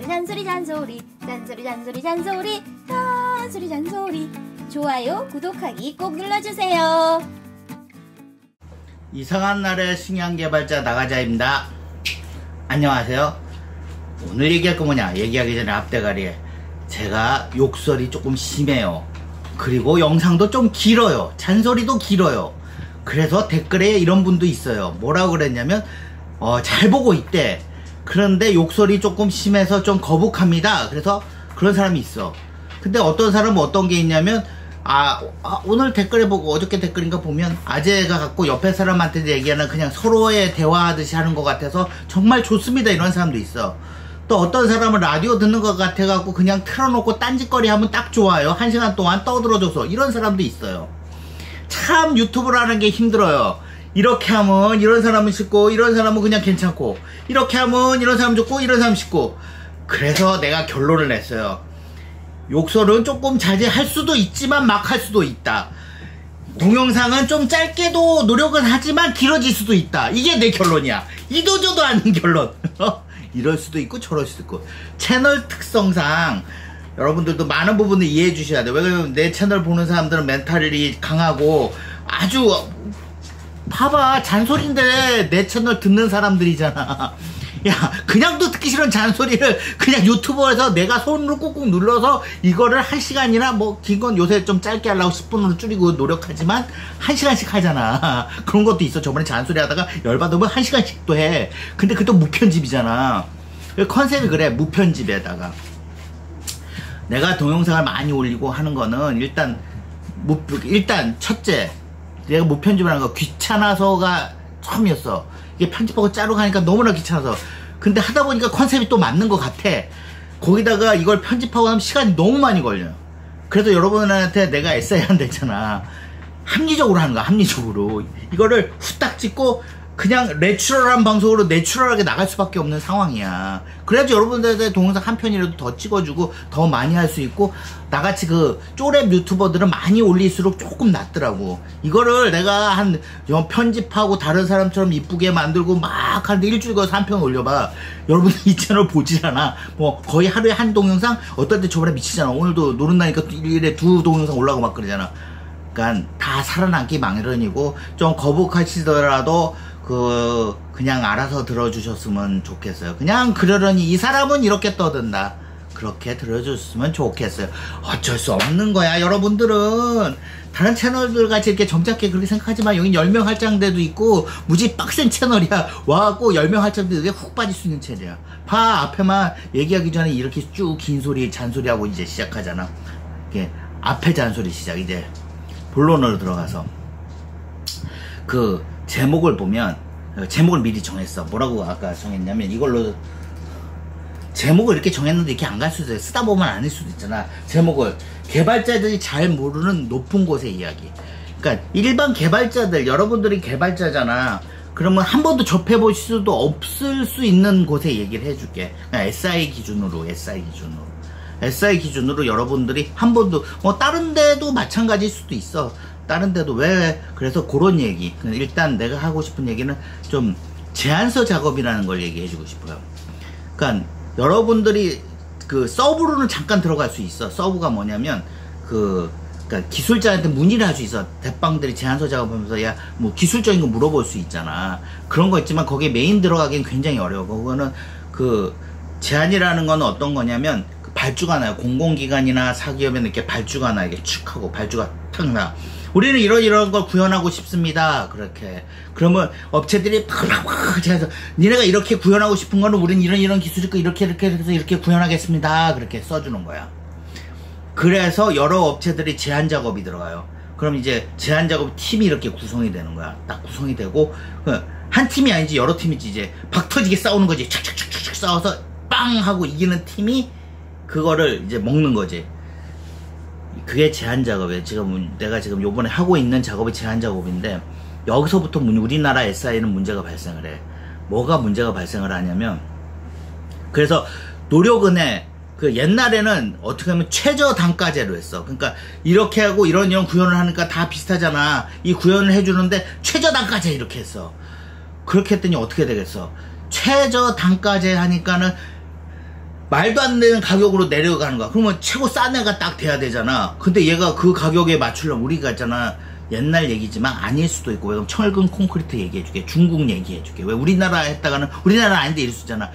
잔소리 잔소리 잔소리 잔소리 잔소리 잔소리 잔소리 좋아요 구독하기 꼭 눌러주세요. 이상한 날의 식량개발자 나가자입니다. 안녕하세요. 오늘 얘기할 거 뭐냐, 얘기하기 전에 앞대가리에 제가 욕설이 조금 심해요. 그리고 영상도 좀 길어요. 잔소리도 길어요. 그래서 댓글에 이런 분도 있어요. 뭐라고 그랬냐면 잘 보고 있대. 그런데 욕설이 조금 심해서 좀 거북합니다. 그래서 그런 사람이 있어. 근데 어떤 사람은 어떤 게 있냐면 오늘 댓글에 보고 어저께 댓글인가 보면 아재가 갖고 옆에 사람한테 얘기하는 그냥 서로의 대화하듯이 하는 것 같아서 정말 좋습니다, 이런 사람도 있어. 또 어떤 사람은 라디오 듣는 것 같아 갖고 그냥 틀어놓고 딴짓거리 하면 딱 좋아요. 1시간 동안 떠들어줘서. 이런 사람도 있어요. 참 유튜브를 하는 게 힘들어요. 이렇게 하면 이런 사람은 싫고, 이런 사람은 그냥 괜찮고, 이렇게 하면 이런 사람 좋고, 이런 사람 싫고. 그래서 내가 결론을 냈어요. 욕설은 조금 자제할 수도 있지만 막 할 수도 있다. 동영상은 좀 짧게도 노력은 하지만 길어질 수도 있다. 이게 내 결론이야. 이도저도 않은 결론. 이럴 수도 있고 저럴 수도 있고. 채널 특성상 여러분들도 많은 부분을 이해해 주셔야 돼요. 왜냐면 내 채널 보는 사람들은 멘탈이 강하고 아주, 봐봐, 잔소리인데 내 채널 듣는 사람들이잖아. 야, 그냥도 듣기 싫은 잔소리를 그냥 유튜버에서 내가 손으로 꾹꾹 눌러서 이거를 1시간이나 뭐 긴 건 요새 좀 짧게 하려고 10분으로 줄이고 노력하지만 1시간씩 하잖아. 그런 것도 있어. 저번에 잔소리 하다가 열받으면 1시간씩도 해. 근데 그것도 무편집이잖아. 컨셉이 그래. 무편집에다가 내가 동영상을 많이 올리고 하는 거는 일단 첫째, 내가 무편집을 하는 거 귀찮아서가 처음이었어. 이게 편집하고 자르고 하니까 너무나 귀찮아서. 근데 하다 보니까 컨셉이 또 맞는 것 같아. 거기다가 이걸 편집하고 하면 시간이 너무 많이 걸려요. 그래서 여러분한테 내가 SI 한다 했잖아. 합리적으로 하는 거야, 합리적으로. 이거를 후딱 찍고 그냥 내추럴한 방송으로 내추럴하게 나갈 수밖에 없는 상황이야. 그래야지 여러분들한테 동영상 한 편이라도 더 찍어주고 더 많이 할 수 있고, 나같이 그 쪼렙 유튜버들은 많이 올릴수록 조금 낫더라고. 이거를 내가 편집하고 다른 사람처럼 이쁘게 만들고 막 하는데 일주일 거서 한 편 올려봐. 여러분들 이 채널 보질 않아. 뭐 거의 하루에 한 동영상? 어떨 때 저번에 미치잖아. 오늘도 노릇나니까 일일에 2 동영상 올라가고 막 그러잖아. 그러니까 다 살아남기 마련이고, 좀 거북하시더라도 그냥 알아서 들어주셨으면 좋겠어요. 그냥 그러려니 이 사람은 이렇게 떠든다, 그렇게 들어줬으면 좋겠어요. 어쩔 수 없는 거야. 여러분들은 다른 채널들 같이 이렇게 점잖게 그렇게 생각하지만 여긴 10명 할장대도 있고 무지 빡센 채널이야. 와갖고 10명 할장대도 훅 빠질 수 있는 채널이야. 봐, 앞에만 얘기하기 전에 이렇게 쭉 긴 소리 잔소리하고 이제 시작하잖아. 이게 앞에 잔소리 시작. 이제 본론으로 들어가서 그 제목을 보면, 제목을 미리 정했어. 뭐라고 아까 정했냐면, 이걸로 제목을 이렇게 정했는데 이렇게 안 갈 수도 있어. 쓰다 보면 아닐 수도 있잖아. 제목을 개발자들이 잘 모르는 높은 곳의 이야기. 그러니까 일반 개발자들, 여러분들이 개발자잖아. 그러면 한 번도 접해보실 수도 없을 수 있는 곳의 얘기를 해줄게. SI 기준으로 SI 기준으로 여러분들이 한 번도, 다른 데도 마찬가지일 수도 있어. 다른 데도 왜. 그래서 그런 얘기. 일단 내가 하고 싶은 얘기는 좀 제안서 작업이라는 걸 얘기해주고 싶어요. 그러니까 여러분들이 그 서브로는 잠깐 들어갈 수 있어. 서브가 뭐냐면 그러니까 기술자한테 문의를 할 수 있어. 대빵들이 제안서 작업하면서 야, 뭐 기술적인 거 물어볼 수 있잖아. 그런 거 있지만 거기에 메인 들어가기엔 굉장히 어려워. 그거는 그 제안이라는 건 어떤 거냐면, 발주가 나요. 공공기관이나 사기업에는 이렇게 발주가 나. 이게 축 하고 발주가 탁 나. 우리는 이런 걸 구현하고 싶습니다. 그렇게. 그러면 업체들이 팍팍팍 해서 니네가 이렇게 구현하고 싶은 거는 우리는 이런 기술이 있고 이렇게 해서 이렇게 구현하겠습니다. 그렇게 써주는 거야. 그래서 여러 업체들이 제안 작업이 들어가요. 그럼 이제 제안 작업 팀이 이렇게 구성이 되는 거야. 딱 구성이 되고, 한 팀이 아니지 여러 팀이지. 이제 박 터지게 싸우는 거지. 착착착착 싸워서 빵 하고 이기는 팀이 그거를 이제 먹는 거지. 그게 제안 작업이에요. 내가 지금 요번에 하고 있는 작업이 제안 작업인데, 여기서부터 우리나라 SI는 문제가 발생을 해. 뭐가 문제가 발생을 하냐면, 그래서 노력은해. 그 옛날에는 어떻게 하면 최저 단가제로 했어. 그러니까 이렇게 하고 이런 구현을 하니까 다 비슷하잖아. 이 구현을 해주는데 최저 단가제 이렇게 했어. 그렇게 했더니 어떻게 되겠어? 최저 단가제 하니까는 말도 안 되는 가격으로 내려가는 거야. 그러면 최고 싼 애가 딱 돼야 되잖아. 근데 얘가 그 가격에 맞추려면 우리가 있잖아. 옛날 얘기지만 아닐 수도 있고. 왜 철근 콘크리트 얘기해줄게. 중국 얘기해줄게. 왜 우리나라 했다가는 우리나라 아닌데 이럴 수 있잖아.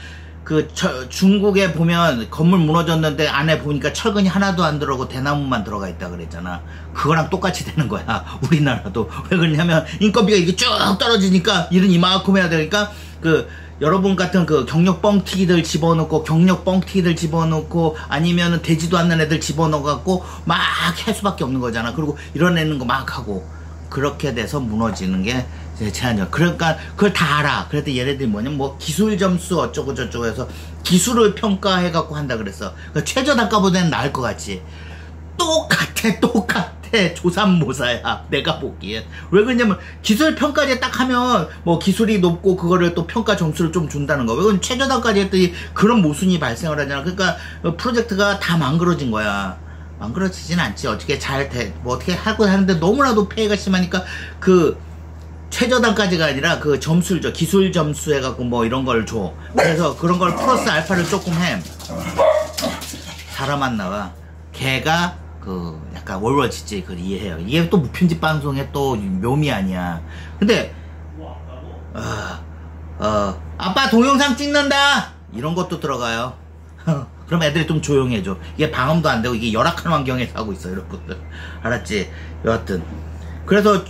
중국에 보면 건물 무너졌는데 안에 보니까 철근이 하나도 안 들어가고 대나무만 들어가 있다 그랬잖아. 그거랑 똑같이 되는 거야. 우리나라도. 왜 그러냐면 인건비가 이게 쭉 떨어지니까 일은 이만큼 해야 되니까 여러분 같은 경력 뻥튀기들 집어넣고 아니면은 되지도 않는 애들 집어넣어갖고 막 할 수밖에 없는 거잖아. 그리고 이런 애는 거 막 하고 그렇게 돼서 무너지는 게 제한적. 그러니까 그걸 다 알아. 그래도 얘네들이 뭐냐면 뭐 기술 점수 어쩌고 저쩌고 해서 기술을 평가해갖고 한다 그랬어. 그러니까 최저 단가보다는 나을 것 같지. 똑같아. 조삼모사야. 내가 보기엔. 왜 그러냐면 기술 평가제 딱 하면 뭐 기술이 높고 그거를 또 평가 점수를 좀 준다는 거. 왜 그러면 최저 단가제 했더니 그런 모순이 발생을 하잖아. 그러니까 프로젝트가 다 망그러진 거야. 망그러지진 않지. 어떻게 뭐 어떻게 하고 하는데 너무나도 폐해가 심하니까 최저 단가제가 아니라 점수를 줘. 기술 점수 해갖고 뭐 이런 걸 줘. 그래서 그런 걸 플러스 알파를 조금 해. 사람 안 나와. 걔가 약간 월월지지 이해해요. 이게 또 무편집 방송의 또 묘미 아니야. 근데 아빠 동영상 찍는다 이런 것도 들어가요. 그럼 애들이 좀 조용해져. 이게 방음도 안 되고 이게 열악한 환경에서 하고 있어 여러분들. 알았지? 여하튼 그래서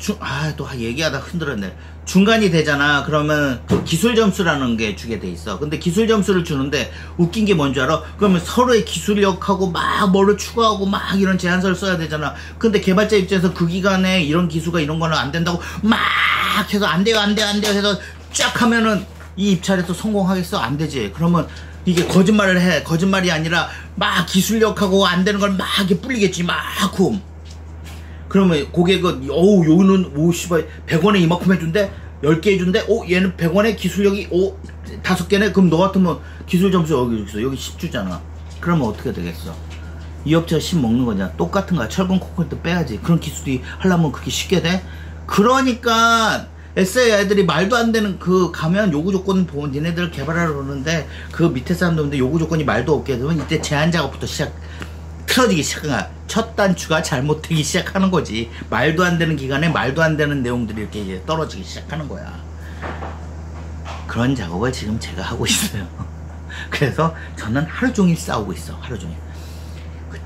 또 얘기하다 흔들었네. 중간이 되잖아. 그러면 기술 점수라는 게 주게 돼 있어. 근데 기술 점수를 주는데 웃긴 게 뭔지 알아? 그러면 서로의 기술력하고 막 뭐를 추가하고 막 이런 제안서를 써야 되잖아. 근데 개발자 입장에서 그 기간에 이런 기술과 이런 거는 안 된다고 막 해서 안 돼요 해서 쫙 하면은 이 입찰에서 성공하겠어? 안 되지. 그러면 이게 거짓말을 해. 거짓말이 아니라 막 기술력하고 안 되는 걸 막 이렇게 뿌리겠지. 그러면 고객은 여기는 씨발 100원에 이만큼 해준대? 10개 해준대? 얘는 100원에 기술력이 5개네? 그럼 너 같으면 기술 점수 여기 있어. 여기 10주잖아. 그러면 어떻게 되겠어? 이 업체가 10 먹는 거잖아. 똑같은 거야. 철근 콘크리트 빼야지. 그런 기술이 하려면 그렇게 쉽게 돼? 그러니까 SA 애들이 말도 안 되는 가면 요구 조건 보면 니네들 개발하러 그러는데 밑에 사람들 요구 조건이 말도 없게 되면 이때 제한 작업부터 틀어지기 시작한 거야. 첫 단추가 잘못되기 시작하는 거지. 말도 안 되는 기간에 말도 안 되는 내용들이 이렇게 이제 떨어지기 시작하는 거야. 그런 작업을 지금 제가 하고 있어요. 그래서 저는 하루 종일 싸우고 있어. 하루 종일.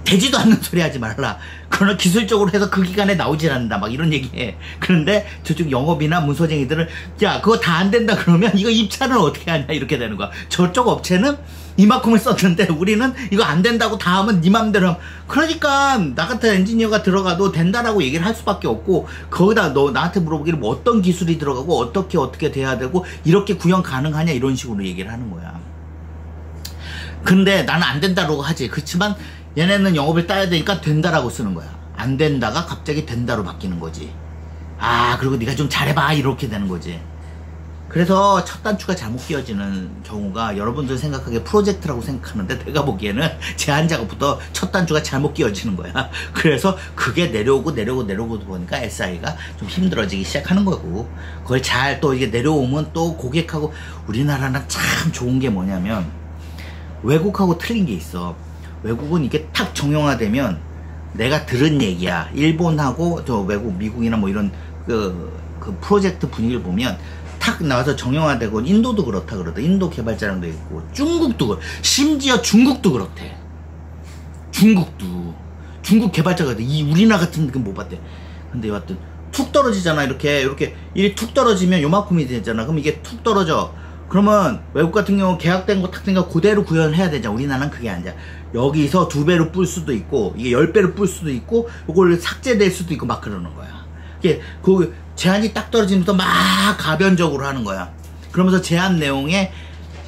되지도 않는 소리 하지 말라. 그러나 기술적으로 해서 그 기간에 나오질 않는다. 막 이런 얘기해. 그런데 저쪽 영업이나 문서쟁이들은 야 그거 다 안 된다 그러면 이거 입찰은 어떻게 하냐 이렇게 되는 거야. 저쪽 업체는 이만큼을 썼는데 우리는 이거 안 된다고 다 하면 네 맘대로. 그러니까 나 같은 엔지니어가 들어가도 된다라고 얘기를 할 수밖에 없고 거기다 너 나한테 물어보기를 뭐 어떤 기술이 들어가고 어떻게 돼야 되고 이렇게 구현 가능하냐 이런 식으로 얘기를 하는 거야. 근데 나는 안 된다라고 하지. 그렇지만 얘네는 영업을 따야 되니까 된다라고 쓰는 거야. 안 된다가 갑자기 된다로 바뀌는 거지. 그리고 네가 좀 잘해봐 이렇게 되는 거지. 그래서 첫 단추가 잘못 끼워지는 경우가 여러분들 생각하기에 프로젝트라고 생각하는데 내가 보기에는 제한 작업부터 첫 단추가 잘못 끼워지는 거야. 그래서 그게 내려오고 보니까 SI가 좀 힘들어지기 시작하는 거고, 그걸 잘 또 이게 내려오면 또 고객하고, 우리나라는 참 좋은 게 뭐냐면 외국하고 틀린 게 있어. 외국은 이게 탁 정형화되면 내가 들은 얘기야. 일본하고 저 외국 미국이나 뭐 이런 그 프로젝트 분위기를 보면 탁 나와서 정형화되고, 인도도 그렇다 그러다. 인도 개발자랑도 있고 중국도 심지어 중국도 그렇대. 중국 개발자가 우리나라 같은 거 못 봤대. 근데 여하튼 툭 떨어지잖아. 이렇게 일이 툭 떨어지면 요만큼이 되잖아. 그럼 이게 툭 떨어져. 그러면 외국 같은 경우 계약된 거 탁 된거 그대로 구현해야 되잖아. 우리나라는 그게 아니야. 여기서 2배로 뿔 수도 있고 이게 10배로 뿔 수도 있고 이걸 삭제될 수도 있고 막 그러는 거야. 이게 그 제한이 딱 떨어지면서 막 가변적으로 하는 거야. 그러면서 제한 내용에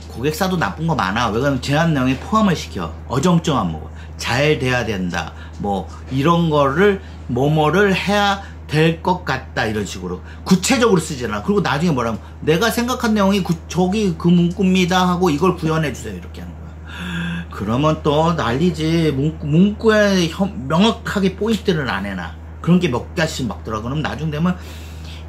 고객사도 나쁜 거 많아. 왜 그러면 제한 내용에 포함을 시켜. 어정쩡한 뭐 잘 돼야 된다. 뭐 이런 거를 뭐뭐를 해야 될 것 같다 이런 식으로 구체적으로 쓰잖아. 그리고 나중에 뭐라면 내가 생각한 내용이 저기 그 문구입니다 하고 이걸 구현해 주세요 이렇게 하는 거야. 그러면 또 난리지. 문구에 명확하게 포인트를 안 해놔. 그런 게 몇 가지씩 막 들어가. 그럼 나중 되면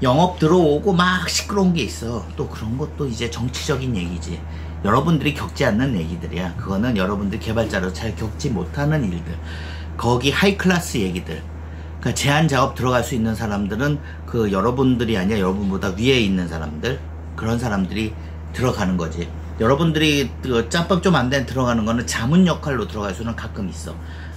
영업 들어오고 막 시끄러운 게 있어. 또 그런 것도 이제 정치적인 얘기지. 여러분들이 겪지 않는 얘기들이야. 그거는 여러분들 개발자로 잘 겪지 못하는 일들. 거기 하이클래스 얘기들. 그러니까 제한 작업 들어갈 수 있는 사람들은 그 여러분들이 아니라 여러분보다 위에 있는 사람들, 그런 사람들이 들어가는 거지. 여러분들이 그 짬밥 좀 안 된 들어가는 거는 자문 역할로 들어갈 수는 가끔 있어.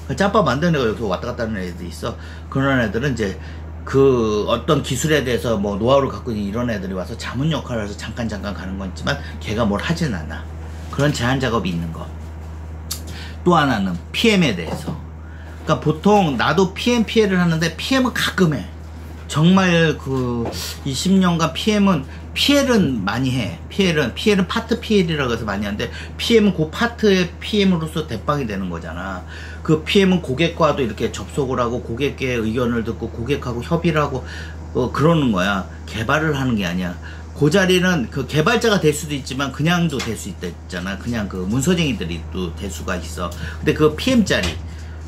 그 짬밥 만드는 애가 여기서 왔다 갔다 하는 애들이 있어. 그런 애들은 이제 그 어떤 기술에 대해서 뭐 노하우를 갖고 있는 이런 애들이 와서 자문 역할을 해서 잠깐 가는 건 있지만 걔가 뭘 하진 않아. 그런 제한 작업이 있는 거. 또 하나는 PM에 대해서. 그러니까 보통 나도 PM PL을 하는데 PM은 가끔 해. 정말 그 20년간 PL은 많이 해. PL은 파트 PL이라고 해서 많이 하는데 PM은 그 파트의 PM으로서 대빵이 되는 거잖아. 그 PM은 고객과도 이렇게 접속을 하고 고객의 의견을 듣고 고객하고 협의를 하고 그러는 거야. 개발을 하는 게 아니야. 그 자리는 그 개발자가 될 수도 있지만 그냥도 될 수 있잖아. 그냥 그 문서쟁이들이 또 될 수가 있어. 근데 그 PM 자리,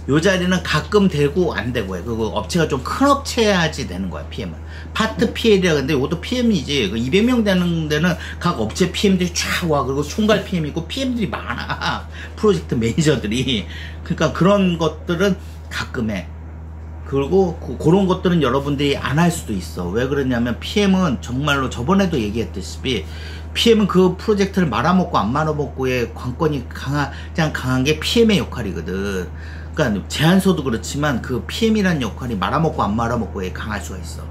요 자리는 가끔 되고 안 되고 해. 그거 업체가 좀 큰 업체야지 되는 거야, PM은. 파트 PL이라 근데 이것도 PM이지. 그 200명 되는 데는 각 업체 PM들이 쫙 와. 그리고 총괄 PM 있고 PM들이 많아. 프로젝트 매니저들이. 그러니까 그런 것들은 가끔 해. 그리고 그런 것들은 여러분들이 안 할 수도 있어. 왜 그러냐면 PM은 정말로 저번에도 얘기했듯이 PM은 그 프로젝트를 말아먹고 안 말아먹고의 관건이 가장 강한 게 PM의 역할이거든. 그러니까 제안서도 그렇지만 그 PM이라는 역할이 말아먹고 안 말아먹고에 강할 수가 있어.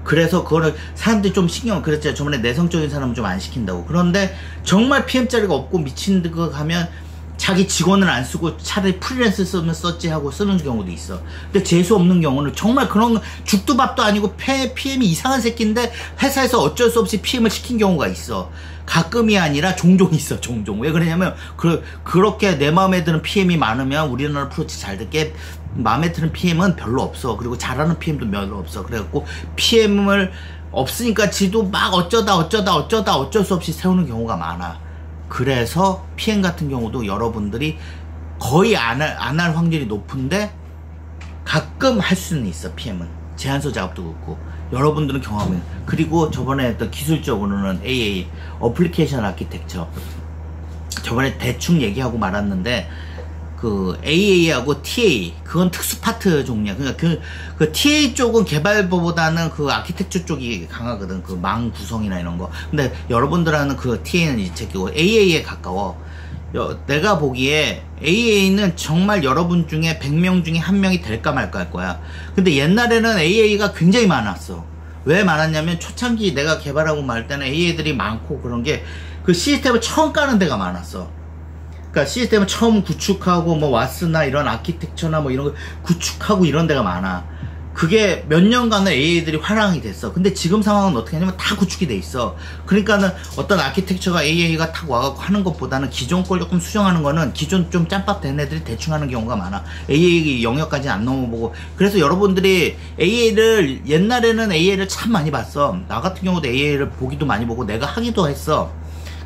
그래서 그거를 사람들이 좀 그랬잖아. 저번에 내성적인 사람은 좀 안 시킨다고. 그런데 정말 PM자리가 없고 미친 듯 하면 자기 직원을 안 쓰고 차라리 프리랜서 쓰면 썼지 하고 쓰는 경우도 있어. 근데 재수 없는 경우는 정말 그런 죽도 밥도 아니고 PM이 이상한 새끼인데 회사에서 어쩔 수 없이 PM을 시킨 경우가 있어. 가끔이 아니라 종종 있어. 종종. 왜 그러냐면 그렇게 내 마음에 드는 PM이 많으면 우리나라 프로젝트 잘 될게 마음에 드는 PM은 별로 없어. 그리고 잘하는 PM도 별로 없어. 그래갖고 PM을 없으니까 지도 막 어쩔 수 없이 세우는 경우가 많아. 그래서 PM 같은 경우도 여러분들이 거의 안 할 확률이 높은데 가끔 할 수는 있어. PM은 제안서 작업도 그렇고 여러분들은 경험해. 그리고 저번에 했던 기술적으로는 AA 어플리케이션 아키텍처 저번에 대충 얘기하고 말았는데 그 AA하고 TA 그건 특수 파트 종류야. 그러니까 그 TA 쪽은 개발보다는 그 아키텍처 쪽이 강하거든. 그 망 구성이나 이런 거. 근데 여러분들 하는 그 TA는 이제 AA에 가까워. 내가 보기에 AA는 정말 여러분 중에 100명 중에 1명이 될까 말까 할 거야. 근데 옛날에는 AA가 굉장히 많았어. 왜 많았냐면 초창기 내가 개발하고 말 때는 AA들이 많고 그런 게 그 시스템을 처음 까는 데가 많았어. 그러니까 시스템을 처음 구축하고 뭐 와스나 이런 아키텍처나 뭐 이런 거 구축하고 이런 데가 많아. 그게 몇 년간은 AA들이 활황이 됐어. 근데 지금 상황은 어떻게 하냐면 다 구축이 돼 있어. 그러니까는 어떤 아키텍처가 AA가 탁 와갖고 하는 것보다는 기존 걸 조금 수정하는 거는 기존 좀 짬밥 된 애들이 대충 하는 경우가 많아. AA 영역까지 안 넘어보고. 그래서 여러분들이 AA를 옛날에는 AA를 참 많이 봤어. 나 같은 경우도 AA를 보기도 많이 보고 내가 하기도 했어.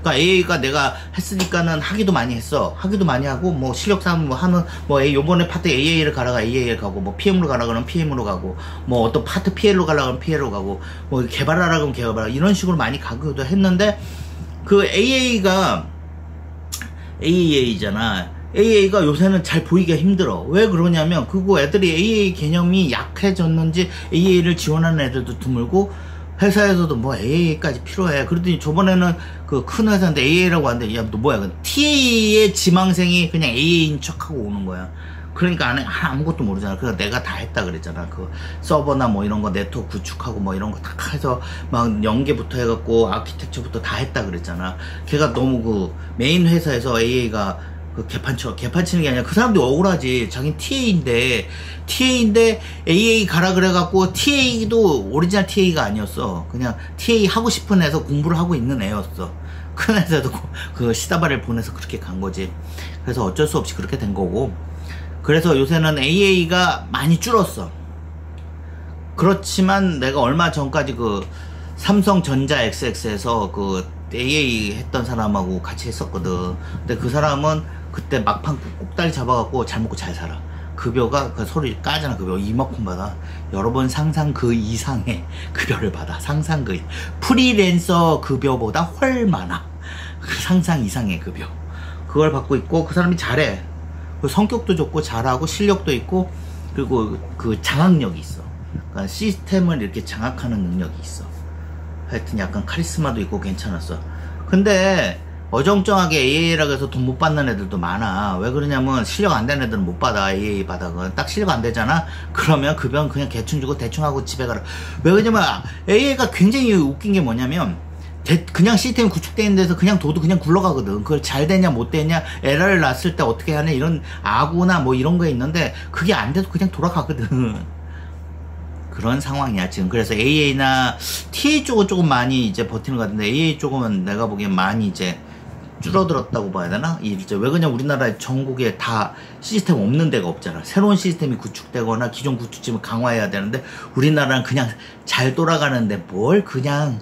그러니까 AA가 내가 했으니까는 하기도 많이 했어. 하기도 많이 하고 뭐 실력 쌓으면 뭐 하는 뭐 요번에 파트 AA를 가라가 AA를 가고 뭐 PM으로 가라 그러면 PM으로 가고 뭐 어떤 파트 PL로 가라 그러면 PL로 가고 뭐 개발하라 그러면 개발하라 이런 식으로 많이 가기도 했는데 그 AA잖아. AA가 요새는 잘 보이기가 힘들어. 왜 그러냐면 그거 애들이 AA 개념이 약해졌는지 AA를 지원하는 애들도 드물고 회사에서도 뭐 AA까지 필요해. 그러더니 저번에는 그 큰 회사인데 AA라고 하는데 야 너 뭐야 TA의 지망생이 그냥 AA인 척하고 오는 거야. 그러니까 아무것도 모르잖아. 그래서 내가 다 했다 그랬잖아. 그 서버나 뭐 이런 거 네트워크 구축하고 뭐 이런 거 다 해서 막 연계부터 해갖고 아키텍처부터 다 했다 그랬잖아. 걔가 너무 그 메인 회사에서 AA가 그 개판 치는 게 아니라 그 사람도 억울하지. 자긴 TA인데 AA 가라 그래갖고 TA도 오리지널 TA가 아니었어. 그냥 TA 하고 싶은 애서 공부를 하고 있는 애였어. 큰 애들도 그 시다바를 보내서 그렇게 간 거지. 그래서 어쩔 수 없이 그렇게 된 거고. 그래서 요새는 AA가 많이 줄었어. 그렇지만 내가 얼마 전까지 그 삼성전자 XX에서 그 AA 했던 사람하고 같이 했었거든. 근데 그 사람은 그때 막판 꼭다리 잡아갖고 잘 먹고 잘 살아. 급여가 그 소리 까잖아. 급여 이만큼 받아. 여러분 상상 그 이상의 급여를 받아. 상상 그 프리랜서 급여보다 훨 많아. 그 상상 이상의 급여. 그걸 받고 있고, 그 사람이 잘해. 성격도 좋고 잘하고 실력도 있고, 그리고 그 장악력이 있어. 그러니까 시스템을 이렇게 장악하는 능력이 있어. 하여튼 약간 카리스마도 있고 괜찮았어. 근데 어정쩡하게 AA라고 해서 돈 못 받는 애들도 많아. 왜 그러냐면 실력 안 되는 애들은 못 받아. AA 받아가 딱 실력 안 되잖아. 그러면 급여는 그냥 대충 주고 대충 하고 집에 가라. 왜 그러냐면 AA가 굉장히 웃긴 게 뭐냐면 그냥 시스템이 구축되어 있는 데서 그냥 둬도 그냥 굴러가거든. 그걸 잘 되냐 못 되냐, 에러를 났을 때 어떻게 하냐, 이런 아구나 뭐 이런 거 있는데 그게 안 돼도 그냥 돌아가거든. 그런 상황이야 지금. 그래서 AA나 TA 쪽은 조금 많이 이제 버티는 것 같은데, AA 쪽은 내가 보기엔 많이 이제 줄어들었다고 봐야 되나? 이제 왜 그냥 우리나라 전국에 다 시스템 없는 데가 없잖아. 새로운 시스템이 구축되거나 기존 구축집을 강화해야 되는데 우리나라는 그냥 잘 돌아가는데 뭘 그냥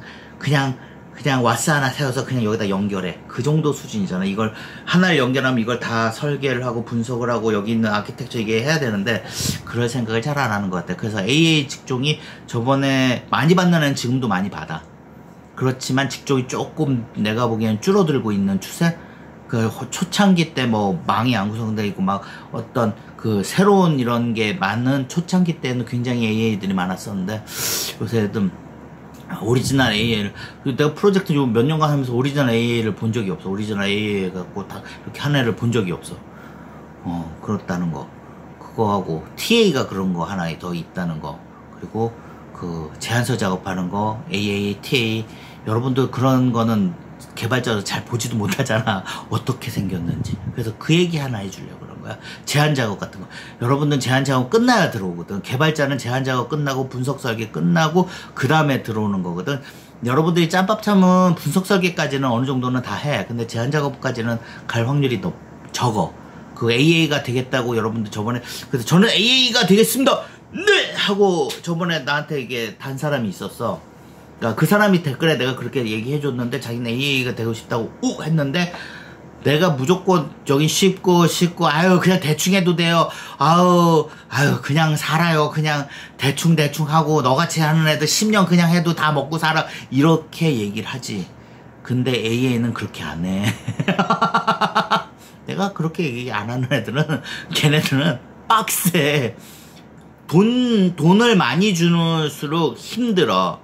와스 하나 세워서 그냥 여기다 연결해. 그 정도 수준이잖아. 이걸 하나를 연결하면 이걸 다 설계를 하고 분석을 하고 여기 있는 아키텍처 이게 해야 되는데 그럴 생각을 잘 안 하는 것 같아. 그래서 AA 직종이 저번에 많이 받는 애는 지금도 많이 받아. 그렇지만 직종이 조금 내가 보기엔 줄어들고 있는 추세? 그 초창기 때 뭐 망이 안 구성되어 있고 막 어떤 그 새로운 이런 게 많은 초창기 때는 굉장히 AA들이 많았었는데 요새는 오리지널 AA를, 내가 프로젝트 몇 년간 하면서 오리지널 AA를 본 적이 없어. 오리지널 AA 갖고 다 이렇게 한 애를 본 적이 없어. 그렇다는 거. 그거하고 TA가 그런 거 하나 더 있다는 거. 그리고 그 제안서 작업하는 거, AA, TA. 여러분들 그런 거는 개발자도 잘 보지도 못하잖아. 어떻게 생겼는지. 그래서 그 얘기 하나 해주려고 그런 거야. 제안 작업 같은 거. 여러분들은 제안 작업 끝나야 들어오거든. 개발자는 제안 작업 끝나고 분석 설계 끝나고 그 다음에 들어오는 거거든. 여러분들이 짬밥 참은 분석 설계까지는 어느 정도는 다 해. 근데 제안 작업까지는 갈 확률이 적어. 그 AA가 되겠다고 여러분들 저번에, 그래서 저는 AA가 되겠습니다! 네! 하고 저번에 나한테 이게 단 사람이 있었어. 그러니까 그 사람이 댓글에 내가 그렇게 얘기해줬는데 자기는 AA가 되고 싶다고 했는데, 내가 무조건 여기 쉽고 아유 그냥 대충 해도 돼요, 아유 그냥 살아요, 그냥 대충 하고 너같이 하는 애들 10년 그냥 해도 다 먹고 살아, 이렇게 얘기를 하지. 근데 AA는 그렇게 안 해. 내가 그렇게 얘기 안 하는 애들은, 걔네들은 빡세. 돈을 많이 줄수록 힘들어.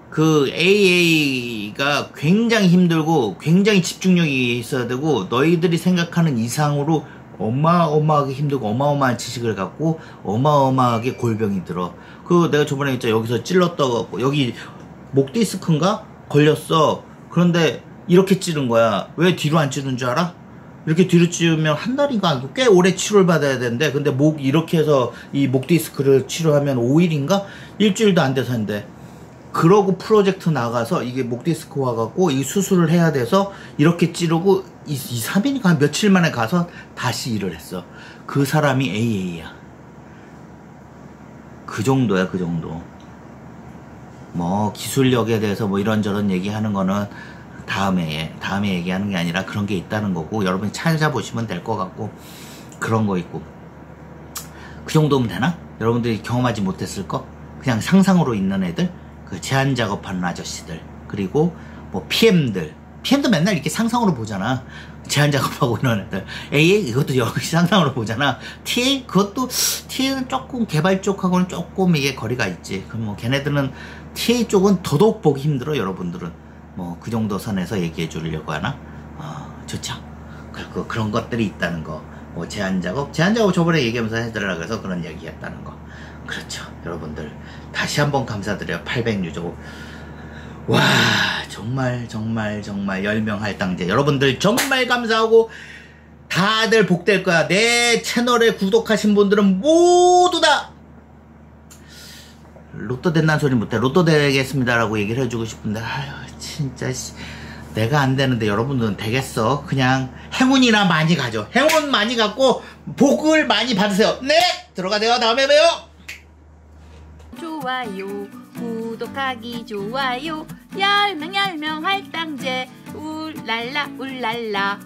그 AA가 굉장히 힘들고 굉장히 집중력이 있어야 되고, 너희들이 생각하는 이상으로 어마어마하게 힘들고 어마어마한 지식을 갖고 어마어마하게 골병이 들어. 그 내가 저번에 진짜 여기서 찔렀다고, 여기 목 디스크인가 걸렸어. 그런데 이렇게 찌른 거야. 왜 뒤로 안 찌른 줄 알아? 이렇게 뒤로 찌우면 한 달인가 아니고 꽤 오래 치료를 받아야 되는데, 근데 목 이렇게 해서 이 목 디스크를 치료하면 5일인가? 일주일도 안 돼서 했는데, 그러고 프로젝트 나가서 이게 목 디스크 와갖고 이 수술을 해야 돼서 이렇게 찌르고 3일인가 한 며칠 만에 가서 다시 일을 했어. 그 사람이 AA야. 그 정도야, 그 정도. 뭐 기술력에 대해서 뭐 이런저런 얘기하는 거는 다음에 얘기하는 게 아니라 그런 게 있다는 거고, 여러분이 찾아보시면 될 것 같고, 그런 거 있고. 그 정도면 되나? 여러분들이 경험하지 못했을 거? 그냥 상상으로 있는 애들? 그 제안 작업하는 아저씨들, 그리고 뭐 PM도 맨날 이렇게 상상으로 보잖아. 제안 작업하고 이런 애들. AA 이것도 역시 상상으로 보잖아. TA 그것도, TA는 조금 개발 쪽하고는 조금 이게 거리가 있지. 그럼 뭐 걔네들은 TA 쪽은 더더욱 보기 힘들어. 여러분들은 뭐 그 정도 선에서 얘기해 주려고 하나? 좋죠. 그리고 그런 것들이 있다는 거. 뭐 제안 작업 저번에 얘기하면서 해드리라 그래서 그런 얘기 했다는 거. 그렇죠. 여러분들 다시 한번 감사드려요. 800유저. 와, 정말 10명 할당제. 여러분들 정말 감사하고 다들 복될 거야. 내 채널에 구독하신 분들은 모두 다 로또 된다는 소리 못해. 로또 되겠습니다라고 얘기를 해주고 싶은데, 아유 진짜 내가 안 되는데 여러분들은 되겠어. 그냥 행운이나 많이 가져. 행운 많이 갖고 복을 많이 받으세요. 네, 들어가세요. 다음에 봬요. 좋아요, 구독하기 좋아요, 10명 할당제, 울랄라 울랄라.